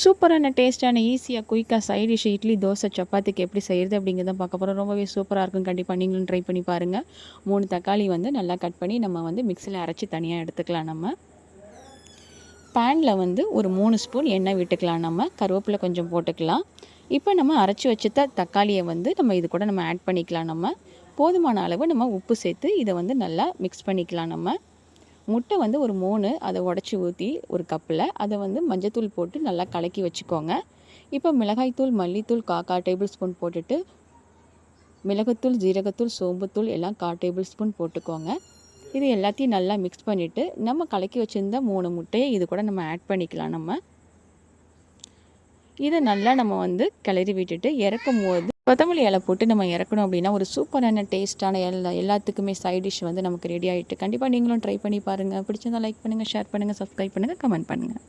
சூப்பரான டேஸ்ட்டான ஈஸியாக குயிக்காக சைட் டிஷ் இட்லி, தோசை, சப்பாத்திக்கு எப்படி செய்கிறது அப்படிங்கிறத பார்க்க போகிறோம். ரொம்பவே சூப்பராக இருக்கும். கண்டிப்பாக நீங்களும் ட்ரை பண்ணி பாருங்கள். 3 தக்காளி வந்து நல்லா கட் பண்ணி நம்ம வந்து மிக்ஸியில் அரைச்சி தனியாக எடுத்துக்கலாம். நம்ம பேனில் வந்து ஒரு 3 ஸ்பூன் எண்ணெய் விட்டுக்கலாம். நம்ம கருவேப்பிலை கொஞ்சம் போட்டுக்கலாம். இப்போ நம்ம அரைச்சி வச்சுட்ட தக்காளியை வந்து நம்ம இது கூட நம்ம ஆட் பண்ணிக்கலாம். நம்ம போதுமான அளவு நம்ம உப்பு சேர்த்து இதை வந்து நல்லா மிக்ஸ் பண்ணிக்கலாம். நம்ம முட்டை வந்து ஒரு 3 அதை உடச்சி ஊற்றி ஒரு கப்பில் அதை வந்து மஞ்சத்தூள் போட்டு நல்லா கலக்கி வச்சுக்கோங்க. இப்போ மிளகாய்த்தூள், மல்லித்தூள் 1/4 டேபிள் ஸ்பூன் போட்டுட்டு மிளகுத்தூள், ஜீரகத்தூள், சோம்புத்தூள் எல்லாம் 1/4 டேபிள் ஸ்பூன் போட்டுக்கோங்க. இது எல்லாத்தையும் நல்லா மிக்ஸ் பண்ணிவிட்டு நம்ம கலக்கி வச்சுருந்த 3 முட்டையை இது கூட நம்ம ஆட் பண்ணிக்கலாம். நம்ம இதை நல்லா நம்ம வந்து கிளறி விட்டுட்டு இறக்கும் போது கொத்தமல்லி இலை போட்டு நம்ம இறக்கணும். அப்படின்னா ஒரு சூப்பரான டேஸ்ட்டான எல்லாத்துக்குமே சைட் டிஷ் வந்து நமக்கு ரெடி ஆகிட்டு. கண்டிப்பாக நீங்களும் ட்ரை பண்ணி பாருங்கள். பிடிச்சிருந்தா லைக் பண்ணுங்கள், ஷேர் பண்ணுங்கள், சப்ஸ்கிரைப் பண்ணுங்கள், கமெண்ட் பண்ணுங்கள்.